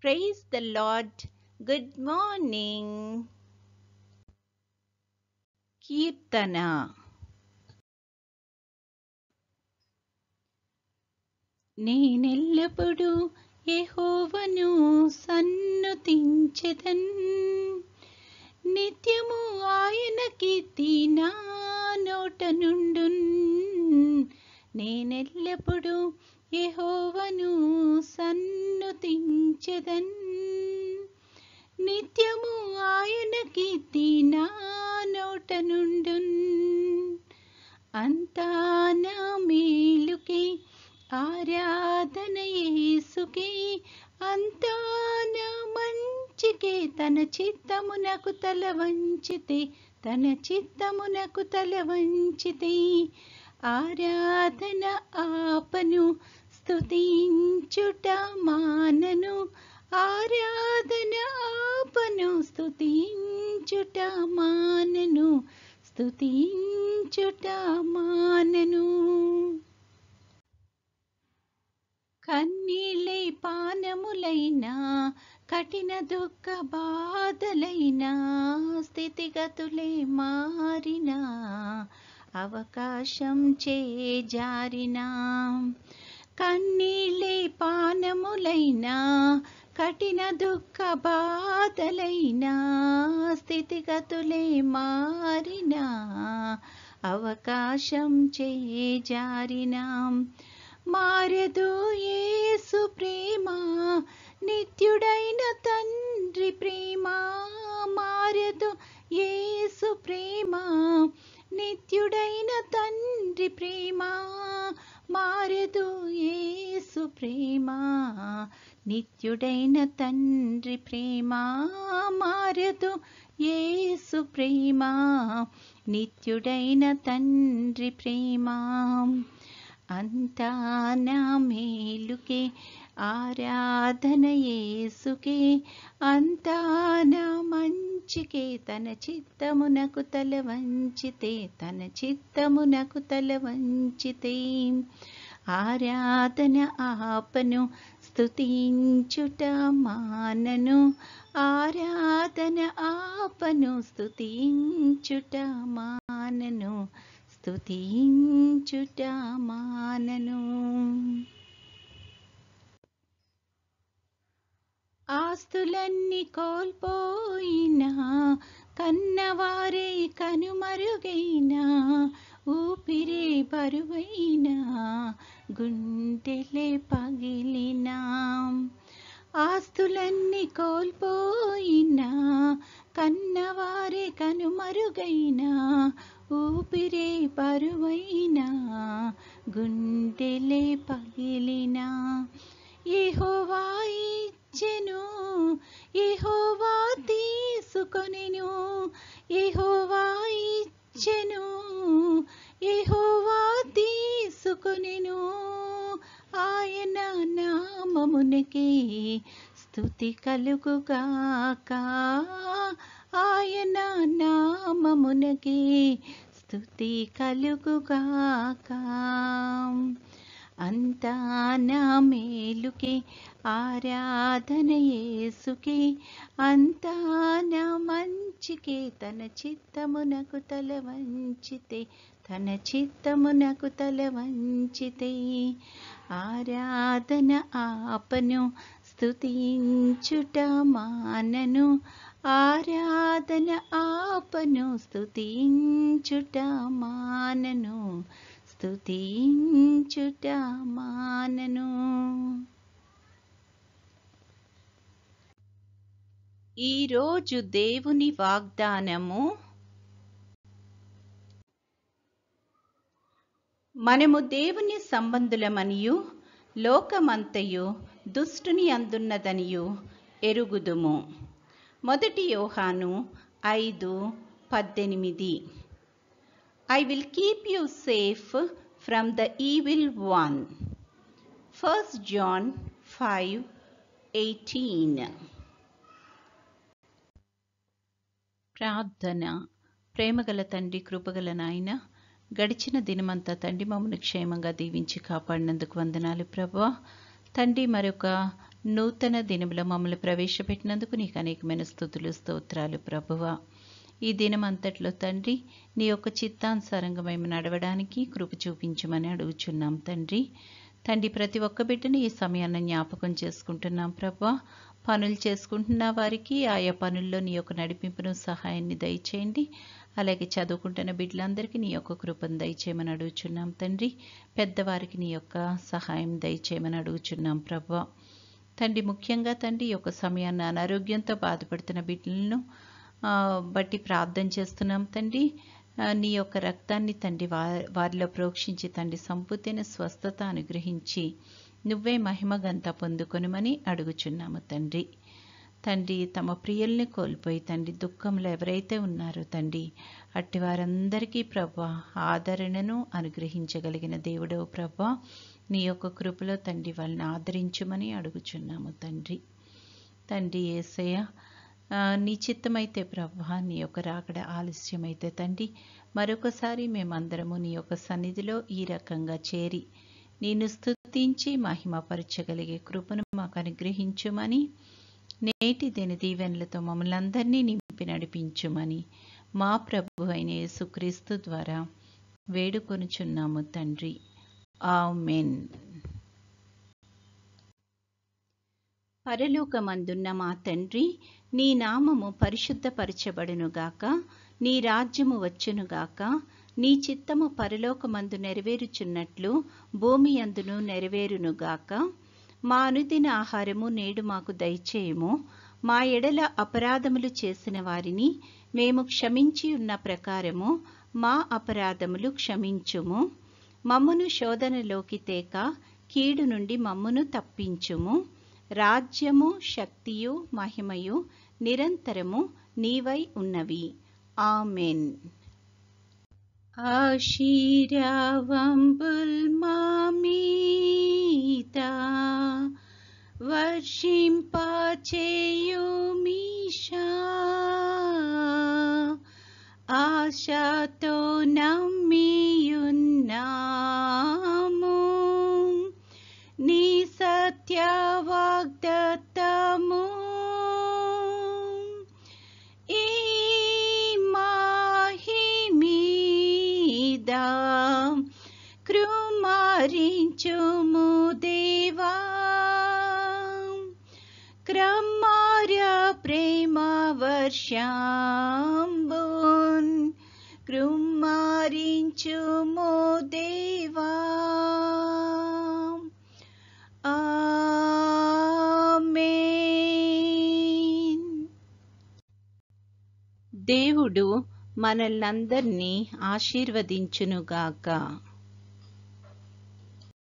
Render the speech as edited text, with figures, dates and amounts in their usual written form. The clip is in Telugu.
Praise the Lord. Good morning. కీర్తన. నేనెల్లప్పుడూ యెహోవాను సన్నుతించెదన్, నిత్యము ఆయన కీర్తి నా నోట నుండున్. నేనెల్లప్పుడూ యెహోవాను సన్నుతించెదన్, నిత్యము ఆయన కీర్తి నా నోట నుండున్. అంతా నా మేలుకే ఆరాధన యేసుకే, అంతా నా మంచికే. తన చిత్తమునకు తల వంచితే, తన చిత్తమునకు తల వంచితే, ఆరాధన ఆపను, స్తుతించుట మానను. ఆరాధన ఆపను, స్తుతించుట మానను, స్తుతించుట మానను. కన్నీళ్ళే పానములైనా, కఠిన దుఃఖ బాధలైనా, స్థితిగతులే మారినా, అవకాశం చేజారినా. కన్నీళ్ళే పానములైనా, కఠిన దుఃఖ బాధలైనా, స్థితిగతులే మారినా, అవకాశం చేజారినా. మారదు యేసు ప్రేమ, నిత్యుడైన తండ్రి ప్రేమ. మారదు యేసు ప్రేమ, నిత్యుడైన తండ్రి ప్రేమ. మారదు యేసు ప్రేమ, నిత్యుడైన తండ్రి ప్రేమ. మారదు యేసు ప్రేమ, నిత్యుడైన తండ్రి ప్రేమ. అంతా నా మేలుకే ఆరాధన యేసుకే, అంతా నా మంచికే. తన చిత్తమునకు తల వంచితే, తన చిత్తమునకు తల వంచితే, ఆరాధన ఆపను, స్తుతించుట మానను. ఆరాధన ఆపను, స్తుతించుట మానను, స్తుతించుట మానను. ఆస్తులన్నీ కోల్పోయినా, కన్నవారే కనుమరుగైనా, ఊపిరే బరువైనా, గుండెలే పగిలినా. ఆస్తులన్నీ కోల్పోయినా, కన్నవారే కనుమరుగైనా, ఊపిరే బరువైనా, గుండెలే పగిలినా. యెహోవా ఇచ్చెను, యెహోవా తీసుకొనెను. యెహోవా ఇచ్చెను, యెహోవా తీసుకొనెను. ఆయన నామమునకే స్తుతి కలుగుగాక. ఆయన నామమునకే స్తుతి కలుగుగాక. అంతా నా మేలుకే ఆరాధన యేసుకే, అంతా నా మంచికే. తన చిత్తమునకు తల వంచితే, తన చిత్తమునకు తల వంచితే, ఆరాధన ఆపను, స్తుతించుట మానను. ఆరాధన ఆపను, స్తుతించుట మానను, స్తుతించుట మానను. ఈరోజు దేవుని వాగ్దానము. మనము దేవుని సంబంధులమనియు, లోకమంతయు దుష్టుని అందున్నదనియు ఎరుగుదుము. 1 యోహాను 5:18. I will keep you safe from the evil one. 1 John 5:18. ప్రార్థన. ప్రేమగల తండ్రి, కృపగల నాయన, గడిచిన దినమంతా తండ్రి మమ్మల్ని క్షేమంగా దీవించి కాపాడినందుకు వందనాలు ప్రభువా. తండ్రి, మరొక నూతన దినములో మమ్మల్ని ప్రవేశపెట్టినందుకు నీకు అనేకమైన స్తుతులు స్తోత్రాలు ప్రభువా. ఈ దినమంతట్లో తండ్రి నీ యొక్క చిత్తానుసారంగా మేము నడవడానికి కృప చూపించమని అడుగుచున్నాం తండ్రి. ప్రతి ఒక్క బిడ్డని ఈ సమయాన్ని జ్ఞాపకం చేసుకుంటున్నాం ప్రభువా. పనులు చేసుకుంటున్న వారికి ఆయా పనుల్లో నీ యొక్క నడిపింపును సహాయాన్ని దయచేయండి. అలాగే చదువుకుంటున్న బిడ్డలందరికీ నీ యొక్క కృపను దయచేయమని అడుగుచున్నాం తండ్రి. పెద్దవారికి నీ యొక్క సహాయం దయచేయమని అడుగుచున్నాం ప్రభువా. ముఖ్యంగా ఈ యొక్క సమయాన్ని అనారోగ్యంతో బాధపడుతున్న బిడ్డలను బట్టి ప్రార్థన చేస్తున్నాం తండ్రి. నీ యొక్క రక్తాన్ని వారిలో ప్రోక్షించి సంపూర్ణ స్వస్థత అనుగ్రహించి నువ్వే మహిమగంతా పొందుకొనుమని అడుగుచున్నాము తండ్రి. తమ ప్రియుల్ని కోల్పోయి దుఃఖంలో ఎవరైతే ఉన్నారో అట్టి వారందరికీ ప్రభువా ఆదరణను అనుగ్రహించగలిగిన దేవుడవు ప్రభువా, నీ యొక్క కృపలో వాళ్ళని ఆదరించుమని అడుగుచున్నాము తండ్రి. యేసయ్య, నీ చిత్తమైతే ప్రభువా నీ యొక్క రాకడ ఆలస్యమైతే మరొకసారి మేమందరము నీ యొక్క సన్నిధిలో ఈ రకంగా చేరి నిన్ను స్తుతించి మహిమపరచగలిగే కృపను మాకు అనుగ్రహించుమని, నేటి దిన దీవెనలతో మమ్మల్ని అందరినీ నింపి నడిపించుమని మా ప్రభు అయిన యేసుక్రీస్తు ద్వారా వేడుకొనుచున్నాము తండ్రి. ఆమేన్. పరలోకమందున్న మా తండ్రి, నీ నామము పరిశుద్ధపరచబడునుగాక, నీ రాజ్యము వచ్చునుగాక, నీ చిత్తము పరలోకమందు నెరవేరుచున్నట్లు భూమి అందును నెరవేరునుగాక. మా అనుదిన ఆహారము నేడు మాకు దయచేయము. మా ఎడల అపరాధములు చేసిన వారిని మేము క్షమించి ఉన్న ప్రకారము మా అపరాధములు క్షమించుము. మమ్మును శోధనలోకి తేక కీడు నుండి మమ్మును తప్పించుము. రాజ్యము, శక్తియు, మహిమయు నిరంతరము నీవై ఉన్నవి. ఆమెన్. ఆశీర్వాదంబుల్ మా మీద వర్షింపచేయుమీశా, ఆశతో నమ్మియున్నాము నీ సత్య వాగ్దత్తము. ఈ మహిమీద కృమారించుము దేవా, క్రమార్య ప్రేమ వర్షంబున్ కృమారించుము దేవా. ఆమేన్. దేవుడు మనల్నందరినీ ఆశీర్వదించునుగాక.